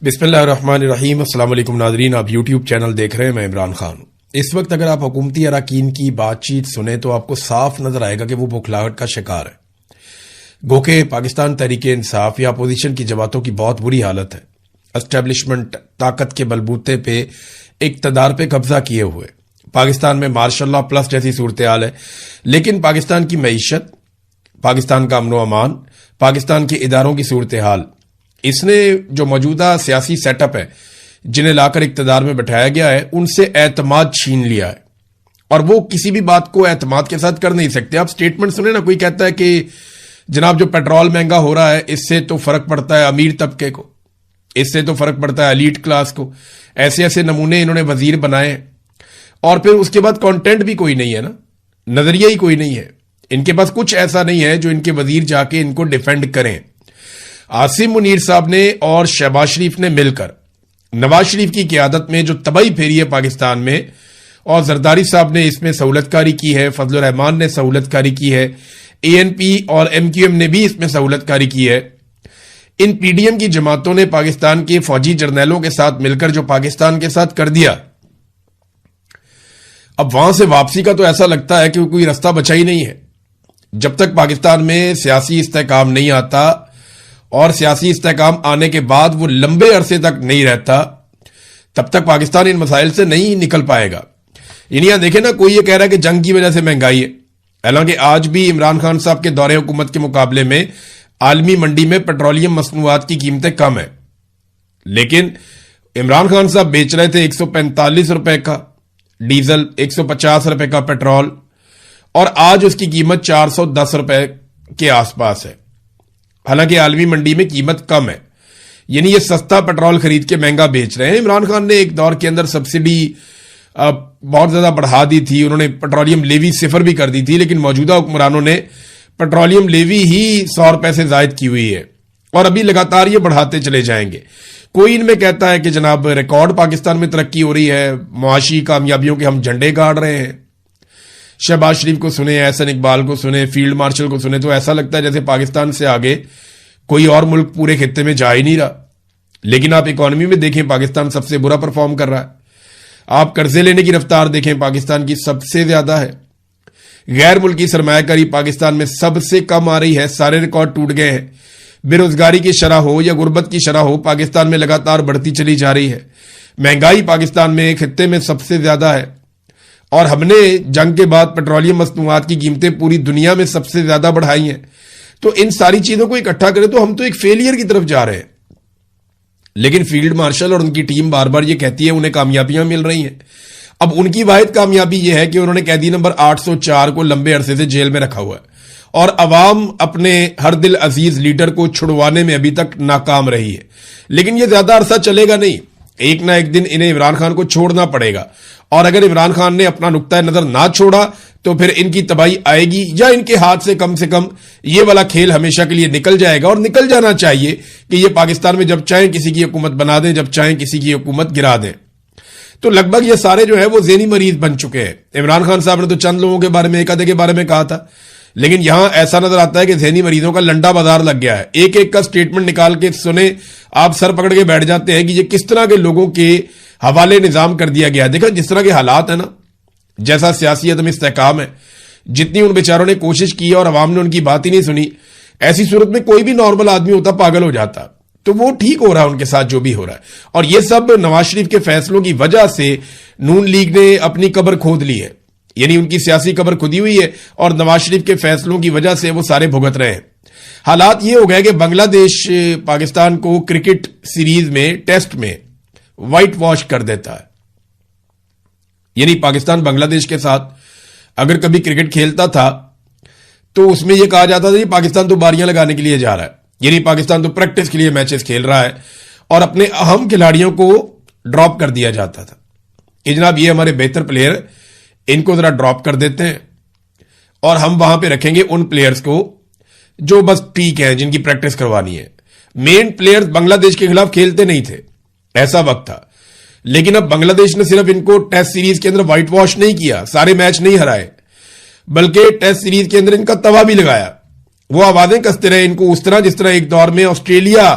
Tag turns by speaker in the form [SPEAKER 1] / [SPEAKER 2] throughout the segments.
[SPEAKER 1] بسم اللہ الرحمن الرحیم۔ السلام علیکم ناظرین، آپ یوٹیوب چینل دیکھ رہے ہیں، میں عمران خان ہوں۔ اس وقت اگر آپ حکومتی اراکین کی بات چیت سنیں تو آپ کو صاف نظر آئے گا کہ وہ بکھلاہٹ کا شکار ہے۔ گو کہ پاکستان تحریک انصاف یا اپوزیشن کی جماعتوں کی بہت بری حالت ہے، اسٹیبلشمنٹ طاقت کے بلبوتے پہ اقتدار پہ قبضہ کیے ہوئے۔ پاکستان میں مارشل لا پلس جیسی صورتحال ہے، لیکن پاکستان کی معیشت، پاکستان کا امن و امان، پاکستان کے اداروں کی صورتحال، اس نے جو موجودہ سیاسی سیٹ اپ ہے جنہیں لا کر اقتدار میں بٹھایا گیا ہے، ان سے اعتماد چھین لیا ہے، اور وہ کسی بھی بات کو اعتماد کے ساتھ کر نہیں سکتے۔ آپ سٹیٹمنٹ سنیں نا، کوئی کہتا ہے کہ جناب جو پیٹرول مہنگا ہو رہا ہے اس سے تو فرق پڑتا ہے امیر طبقے کو، اس سے تو فرق پڑتا ہے ایلیٹ کلاس کو، ایسے ایسے نمونے انہوں نے وزیر بنائے ہیں، اور پھر اس کے بعد کانٹینٹ بھی کوئی نہیں ہے نا، نظریہ ہی کوئی نہیں ہے، ان کے پاس کچھ ایسا نہیں ہے جو ان کے وزیر جا کے ان کو ڈیفینڈ کریں۔ عاصم منیر صاحب نے اور شہباز شریف نے مل کر نواز شریف کی قیادت میں جو تباہی پھیری ہے پاکستان میں، اور زرداری صاحب نے اس میں سہولت کاری کی ہے، فضل الرحمان نے سہولت کاری کی ہے، اے این پی اور ایم کیو ایم نے بھی اس میں سہولت کاری کی ہے، ان پی ڈی ایم کی جماعتوں نے پاکستان کے فوجی جرنیلوں کے ساتھ مل کر جو پاکستان کے ساتھ کر دیا، اب وہاں سے واپسی کا تو ایسا لگتا ہے کہ کوئی رستہ بچا ہی نہیں ہے۔ جب تک پاکستان میں سیاسی استحکام نہیں آتا، اور سیاسی استحکام آنے کے بعد وہ لمبے عرصے تک نہیں رہتا، تب تک پاکستان ان مسائل سے نہیں نکل پائے گا۔ یعنی یہاں دیکھیں نا، کوئی یہ کہہ رہا ہے کہ جنگ کی وجہ سے مہنگائی ہے، حالانکہ آج بھی عمران خان صاحب کے دور حکومت کے مقابلے میں عالمی منڈی میں پیٹرولیم مصنوعات کی قیمتیں کم ہیں، لیکن عمران خان صاحب بیچ رہے تھے 145 روپے کا ڈیزل، 150 روپے کا پیٹرول، اور آج اس کی قیمت 410 روپے کے آس پاس ہے، حالانکہ عالمی منڈی میں قیمت کم ہے۔ یعنی یہ سستا پیٹرول خرید کے مہنگا بیچ رہے ہیں۔ عمران خان نے ایک دور کے اندر سبسڈی بہت زیادہ بڑھا دی تھی، انہوں نے پیٹرولیم لیوی صفر بھی کر دی تھی، لیکن موجودہ حکمرانوں نے پیٹرولیم لیوی ہی 100 روپے سے زائد کی ہوئی ہے، اور ابھی لگاتار یہ بڑھاتے چلے جائیں گے۔ کوئی ان میں کہتا ہے کہ جناب ریکارڈ پاکستان میں ترقی ہو رہی ہے، معاشی کامیابیوں کے ہم جھنڈے گاڑ رہے ہیں۔ شہباز شریف کو سنیں، احسن اقبال کو سنیں، فیلڈ مارشل کو سنیں، تو ایسا لگتا ہے جیسے پاکستان سے آگے کوئی اور ملک پورے خطے میں جا ہی نہیں رہا۔ لیکن آپ اکانومی میں دیکھیں، پاکستان سب سے برا پرفارم کر رہا ہے۔ آپ قرضے لینے کی رفتار دیکھیں، پاکستان کی سب سے زیادہ ہے۔ غیر ملکی سرمایہ کاری پاکستان میں سب سے کم آ رہی ہے، سارے ریکارڈ ٹوٹ گئے ہیں۔ بے روزگاری کی شرح ہو یا غربت کی شرح ہو، پاکستان میں لگاتار بڑھتی چلی جا رہی ہے۔ مہنگائی پاکستان میں خطے میں سب سے زیادہ ہے، اور ہم نے جنگ کے بعد پیٹرولیم مصنوعات کی قیمتیں پوری دنیا میں سب سے زیادہ بڑھائی ہیں۔ تو ان ساری چیزوں کو اکٹھا کریں تو ہم تو ایک فیلئر کی طرف جا رہے ہیں، لیکن فیلڈ مارشل اور ان کی ٹیم بار بار یہ کہتی ہے انہیں کامیابیاں مل رہی ہیں۔ اب ان کی واحد کامیابی یہ ہے کہ انہوں نے قیدی نمبر 804 کو لمبے عرصے سے جیل میں رکھا ہوا ہے، اور عوام اپنے ہر دل عزیز لیڈر کو چھڑوانے میں ابھی تک ناکام رہی ہے۔ لیکن یہ زیادہ عرصہ چلے گا نہیں، ایک نہ ایک دن انہیں عمران خان کو چھوڑنا پڑے گا، اور اگر عمران خان نے اپنا نقطہ نظر نہ چھوڑا تو پھر ان کی تباہی آئے گی، یا ان کے ہاتھ سے کم یہ والا کھیل ہمیشہ کے لیے نکل جائے گا۔ اور نکل جانا چاہیے کہ یہ پاکستان میں جب چاہیں کسی کی حکومت بنا دیں، جب چاہیں کسی کی حکومت گرا دیں۔ تو لگ بھگ یہ سارے جو ہے وہ ذہنی مریض بن چکے ہیں۔ عمران خان صاحب نے تو چند لوگوں کے بارے میں، ایک آدھے کے بارے میں کہا تھا، لیکن یہاں ایسا نظر آتا ہے کہ ذہنی مریضوں کا لنڈا بازار لگ گیا ہے۔ ایک ایک کا سٹیٹمنٹ نکال کے سنیں، آپ سر پکڑ کے بیٹھ جاتے ہیں کہ یہ کس طرح کے لوگوں کے حوالے نظام کر دیا گیا ہے۔ دیکھا جس طرح کے حالات ہیں نا، جیسا سیاسی عدم استحکام ہے، جتنی ان بیچاروں نے کوشش کی اور عوام نے ان کی بات ہی نہیں سنی، ایسی صورت میں کوئی بھی نارمل آدمی ہوتا پاگل ہو جاتا۔ تو وہ ٹھیک ہو رہا ہے ان کے ساتھ جو بھی ہو رہا ہے، اور یہ سب نواز شریف کے فیصلوں کی وجہ سے نون لیگ نے اپنی قبر کھود لی ہے، یعنی ان کی سیاسی قبر کھودی ہوئی ہے، اور نواز شریف کے فیصلوں کی وجہ سے وہ سارے بھگت رہے ہیں۔ حالات یہ ہو گئے کہ بنگلہ دیش پاکستان کو کرکٹ سیریز میں، ٹیسٹ میں وائٹ واش کر دیتا ہے۔ یعنی پاکستان بنگلہ دیش کے ساتھ اگر کبھی کرکٹ کھیلتا تھا تو اس میں یہ کہا جاتا تھا کہ پاکستان تو باریاں لگانے کے لیے جا رہا ہے، یعنی پاکستان تو پریکٹس کے لیے میچز کھیل رہا ہے، اور اپنے اہم کھلاڑیوں کو ڈراپ کر دیا جاتا تھا کہ جناب یہ ہمارے بہتر پلیئر، ان کو ذرا ڈراپ کر دیتے ہیں، اور ہم وہاں پہ رکھیں گے ان پلیئرز کو جو بس ٹھیک ہیں، جن کی پریکٹس کروانی ہے۔ مین پلیئرز بنگلہ دیش کے خلاف کھیلتے نہیں تھے، ایسا وقت تھا۔ لیکن اب بنگلہ دیش نے صرف ان کو ٹیسٹ سیریز کے اندر وائٹ واش نہیں کیا، سارے میچ نہیں ہرائے، بلکہ ٹیسٹ سیریز کے اندر ان کا توا بھی لگایا۔ وہ آوازیں کستے رہے ان کو اس طرح جس طرح ایک دور میں آسٹریلیا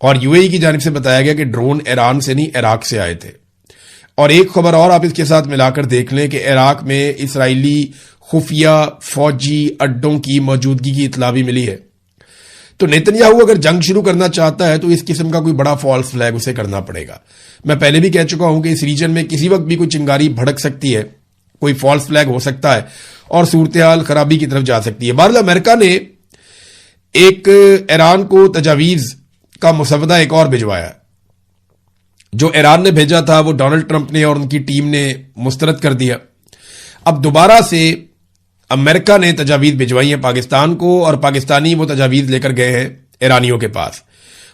[SPEAKER 1] اور یو اے ای کی جانب سے بتایا گیا کہ ڈرون ایران سے نہیں عراق سے آئے تھے. اور ایک خبر اور آپ اس کے ساتھ ملا کر دیکھ لیں کہ عراق میں اسرائیلی خفیہ فوجی اڈوں کی موجودگی کی اطلاع بھی ملی ہے. تو نیتنیاہو اگر جنگ شروع کرنا چاہتا ہے تو اس قسم کا کوئی بڑا فالس فلیگ اسے کرنا پڑے گا. میں پہلے بھی کہہ چکا ہوں کہ اس ریجن میں کسی وقت بھی کوئی چنگاری بھڑک سکتی ہے, کوئی فالس فلیگ ہو سکتا ہے اور صورتحال خرابی کی طرف جا سکتی ہے. بہرحال امریکہ نے ایک ایران کو تجاویز کا مسودہ ایک اور بھجوایا. جو ایران نے بھیجا تھا وہ ڈونلڈ ٹرمپ نے اور ان کی ٹیم نے مسترد کر دیا. اب دوبارہ سے امریکہ نے تجاویز بھجوائی ہیں پاکستان کو, اور پاکستانی وہ تجاویز لے کر گئے ہیں ایرانیوں کے پاس.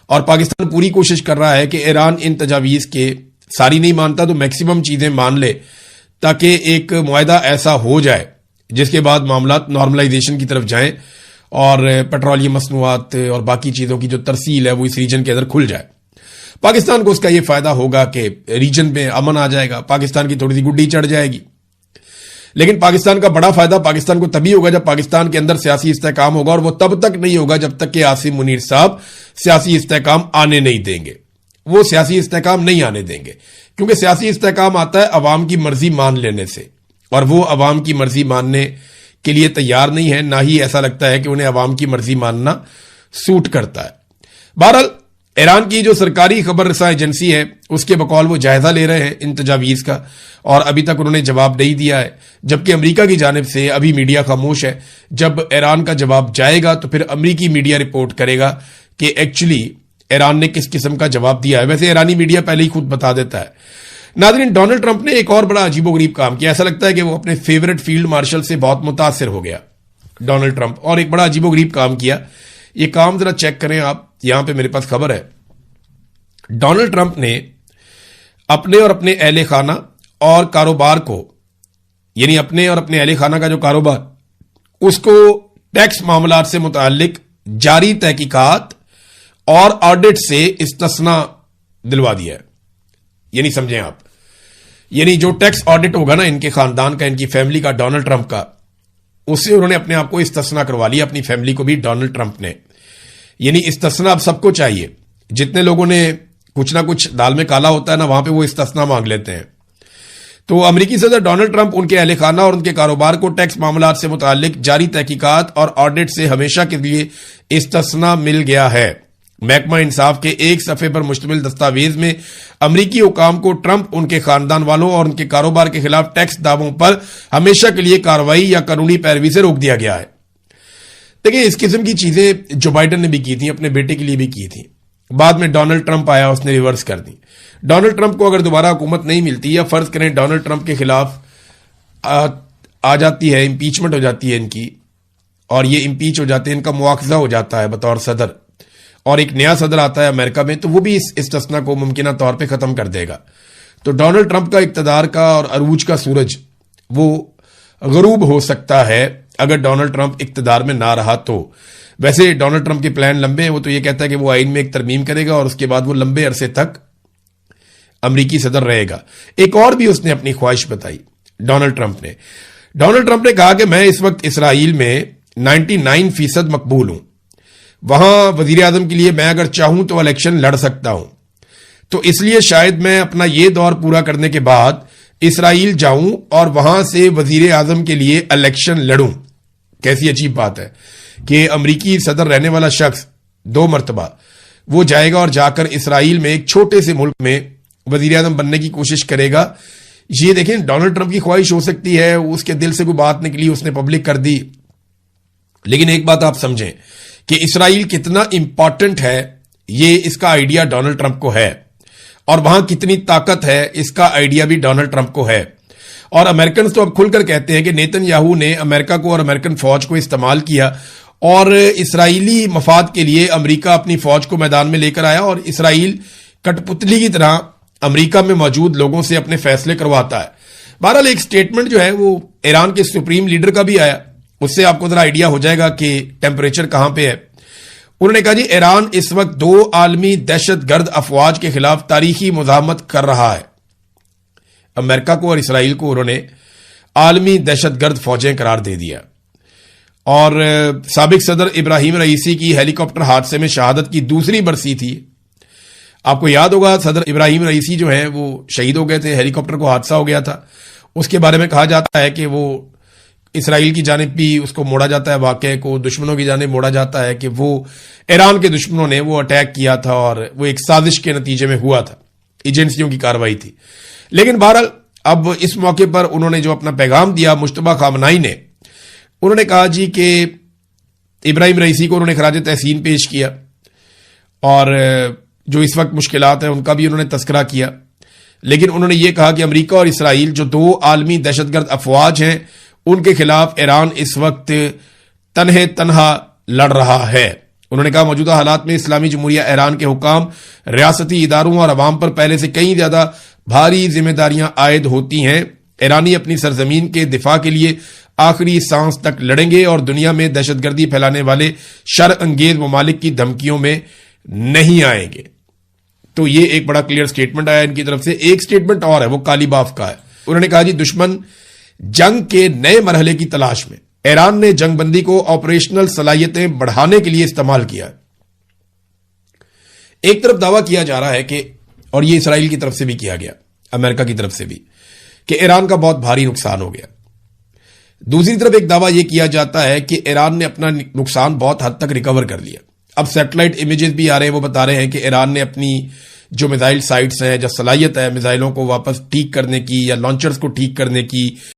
[SPEAKER 1] اور پاکستان پوری کوشش کر رہا ہے کہ ایران ان تجاویز کے ساری نہیں مانتا تو میکسیمم چیزیں مان لے, تاکہ ایک معاہدہ ایسا ہو جائے جس کے بعد معاملات نارملائزیشن کی طرف جائیں اور پیٹرولیم مصنوعات اور باقی چیزوں کی جو ترسیل ہے وہ اس ریجن کے اندر کھل جائے. پاکستان کو اس کا یہ فائدہ ہوگا کہ ریجن میں امن آ جائے گا, پاکستان کی تھوڑی سی گڈی چڑھ جائے گی. لیکن پاکستان کا بڑا فائدہ پاکستان کو تبھی ہوگا جب پاکستان کے اندر سیاسی استحکام ہوگا, اور وہ تب تک نہیں ہوگا جب تک کہ عاصم منیر صاحب سیاسی استحکام آنے نہیں دیں گے. وہ سیاسی استحکام نہیں آنے دیں گے, کیونکہ سیاسی استحکام آتا ہے عوام کی مرضی مان لینے سے, اور وہ عوام کی مرضی ماننے کے لیے تیار نہیں ہے, نہ ہی ایسا لگتا ہے کہ انہیں عوام کی مرضی ماننا سوٹ کرتا ہے. بہرحال ایران کی جو سرکاری خبر رساں ایجنسی ہے اس کے بقول وہ جائزہ لے رہے ہیں ان تجاویز کا, اور ابھی تک انہوں نے جواب نہیں دیا ہے, جبکہ امریکہ کی جانب سے ابھی میڈیا خاموش ہے. جب ایران کا جواب جائے گا تو پھر امریکی میڈیا رپورٹ کرے گا کہ ایکچولی ایران نے کس قسم کا جواب دیا ہے. ویسے ایرانی میڈیا پہلے ہی خود بتا دیتا ہے. ناظرین, ڈونلڈ ٹرمپ نے ایک اور بڑا عجیب و غریب کام کیا. ایسا لگتا ہے کہ وہ اپنے فیورٹ فیلڈ مارشل سے بہت متاثر ہو گیا ڈونلڈ ٹرمپ, اور ایک بڑا عجیب و غریب کام کیا. یہ کام ذرا چیک کریں آپ, یہاں پہ میرے پاس خبر ہے. ڈونلڈ ٹرمپ نے اپنے اور اپنے اہل خانہ اور کاروبار کو, یعنی اپنے اور اپنے اہل خانہ کا جو کاروبار, اس کو ٹیکس معاملات سے متعلق جاری تحقیقات اور آڈٹ سے استثناء دلوا دیا ہے. یعنی سمجھیں آپ, یعنی جو ٹیکس آڈٹ ہوگا نا ان کے خاندان کا, ان کی فیملی کا, ڈونلڈ ٹرمپ کا, اس سے انہوں نے اپنے آپ کو استثناء کروا لیا, اپنی فیملی کو بھی ڈونلڈ ٹرمپ نے. یعنی استثناء اب سب کو چاہیے. جتنے لوگوں نے کچھ نہ کچھ دال میں کالا ہوتا ہے نا, وہاں پہ وہ استثناء مانگ لیتے ہیں. تو امریکی صدر ڈونلڈ ٹرمپ ان کے اہل خانہ اور ان کے کاروبار کو ٹیکس معاملات سے متعلق جاری تحقیقات اور آڈٹ سے ہمیشہ کے لیے استثناء مل گیا ہے. محکمہ انصاف کے ایک صفحے پر مشتمل دستاویز میں امریکی حکام کو ٹرمپ, ان کے خاندان والوں اور ان کے کاروبار کے خلاف ٹیکس دعووں پر ہمیشہ کے لیے کارروائی یا قانونی پیروی سے روک دیا گیا ہے. دیکھیں, اس قسم کی چیزیں جو بائیڈن نے بھی کی تھیں, اپنے بیٹے کے لیے بھی کی تھیں. بعد میں ڈونلڈ ٹرمپ آیا, اس نے ریورس کر دی. ڈونلڈ ٹرمپ کو اگر دوبارہ حکومت نہیں ملتی, یا فرض کریں ڈونلڈ ٹرمپ کے خلاف آ جاتی ہے, امپیچمنٹ ہو جاتی ہے ان کی, اور یہ امپیچ ہو جاتے ہیں, ان کا مواخذہ ہو جاتا ہے بطور صدر, اور ایک نیا صدر آتا ہے امریکہ میں, تو وہ بھی اس استثناء کو ممکنہ طور پہ ختم کر دے گا. تو ڈونلڈ ٹرمپ کا اقتدار کا اور عروج کا سورج وہ غروب ہو سکتا ہے اگر ڈونلڈ ٹرمپ اقتدار میں نہ رہا تو. ویسے ڈونلڈ ٹرمپ کے پلان لمبے ہیں. وہ تو یہ کہتا ہے کہ وہ آئین میں ایک ترمیم کرے گا اور اس کے بعد وہ لمبے عرصے تک امریکی صدر رہے گا. ایک اور بھی اس نے اپنی خواہش بتائی ڈونلڈ ٹرمپ نے. ڈونلڈ ٹرمپ نے کہا کہ میں اس وقت اسرائیل میں 99% مقبول ہوں. وہاں وزیر اعظم کے لیے میں اگر چاہوں تو الیکشن لڑ سکتا ہوں. تو اس لیے شاید میں اپنا یہ دور پورا کرنے کے بعد اسرائیل جاؤں اور وہاں سے وزیر اعظم کے لیے الیکشن لڑوں. کیسی عجیب بات ہے کہ امریکی صدر رہنے والا شخص 2 مرتبہ وہ جائے گا اور جا کر اسرائیل میں ایک چھوٹے سے ملک میں وزیر اعظم بننے کی کوشش کرے گا. یہ دیکھیں, ڈونلڈ ٹرمپ کی خواہش ہو سکتی ہے, اس کے دل سے کوئی بات نکلی, اس نے پبلک کر دی. لیکن ایک بات آپ سمجھیں کہ اسرائیل کتنا امپورٹنٹ ہے, یہ اس کا آئیڈیا ڈونلڈ ٹرمپ کو ہے, اور وہاں کتنی طاقت ہے اس کا آئیڈیا بھی ڈونلڈ ٹرمپ کو ہے. اور امریکنز تو اب کھل کر کہتے ہیں کہ نیتن یاہو نے امریکہ کو اور امریکن فوج کو استعمال کیا, اور اسرائیلی مفاد کے لیے امریکہ اپنی فوج کو میدان میں لے کر آیا, اور اسرائیل کٹ پتلی کی طرح امریکہ میں موجود لوگوں سے اپنے فیصلے کرواتا ہے. بہرحال ایک سٹیٹمنٹ جو ہے وہ ایران کے سپریم لیڈر کا بھی آیا, اس سے آپ کو ذرا آئیڈیا ہو جائے گا کہ ٹیمپریچر کہاں پہ ہے. انہوں نے کہا جی ایران اس وقت 2 عالمی دہشت گرد افواج کے خلاف تاریخی مزاحمت کر رہا ہے. امریکہ کو اور اسرائیل کو انہوں نے عالمی دہشت گرد فوجیں قرار دے دیا. اور سابق صدر ابراہیم رئیسی کی ہیلی کاپٹر حادثے میں شہادت کی دوسری برسی تھی, آپ کو یاد ہوگا صدر ابراہیم رئیسی جو ہیں وہ شہید ہو گئے تھے، ہیلی کاپٹر کو حادثہ ہو گیا تھا. اس کے بارے میں کہا جاتا ہے کہ وہ اسرائیل کی جانب بھی اس کو موڑا جاتا ہے، واقعے کو دشمنوں کی جانب موڑا جاتا ہے کہ وہ ایران کے دشمنوں نے وہ اٹیک کیا تھا اور وہ ایک سازش کے نتیجے میں ہوا تھا، ایجنسیوں کی کارروائی تھی. لیکن بہرحال اب اس موقع پر انہوں نے جو اپنا پیغام دیا، مجتبیٰ خامنہئی نے، انہوں نے کہا جی کہ ابراہیم رئیسی کو انہوں نے خراج تحسین پیش کیا اور جو اس وقت مشکلات ہیں ان کا بھی انہوں نے تذکرہ کیا. لیکن انہوں نے یہ کہا کہ امریکہ اور اسرائیل جو دو عالمی دہشت گرد افواج ہیں ان کے خلاف ایران اس وقت تنہا لڑ رہا ہے. انہوں نے کہا موجودہ حالات میں اسلامی جمہوریہ ایران کے حکام، ریاستی اداروں اور عوام پر پہلے سے کئی زیادہ بھاری ذمہ داریاں عائد ہوتی ہیں. ایرانی اپنی سرزمین کے دفاع کے لیے آخری سانس تک لڑیں گے اور دنیا میں دہشت گردی پھیلانے والے شر انگیز ممالک کی دھمکیوں میں نہیں آئیں گے. تو یہ ایک بڑا کلیئر سٹیٹمنٹ آیا ان کی طرف سے. ایک سٹیٹمنٹ اور ہے، وہ کالی باف کا ہے. انہوں نے کہا جی دشمن جنگ کے نئے مرحلے کی تلاش میں ایران نے جنگ بندی کو آپریشنل صلاحیتیں بڑھانے کے لیے استعمال کیا. ایک طرف دعویٰ کیا جا رہا ہے کہ، اور یہ اسرائیل کی طرف سے بھی کیا گیا، امریکہ کی طرف سے بھی، کہ ایران کا بہت بھاری نقصان ہو گیا. دوسری طرف ایک دعویٰ یہ کیا جاتا ہے کہ ایران نے اپنا نقصان بہت حد تک ریکور کر لیا. اب سیٹلائٹ امیجز بھی آ رہے ہیں، وہ بتا رہے ہیں کہ ایران نے اپنی جو میزائل سائٹس ہیں، جو صلاحیت ہے میزائلوں کو واپس ٹھیک کرنے کی یا لانچرز کو ٹھیک کرنے کی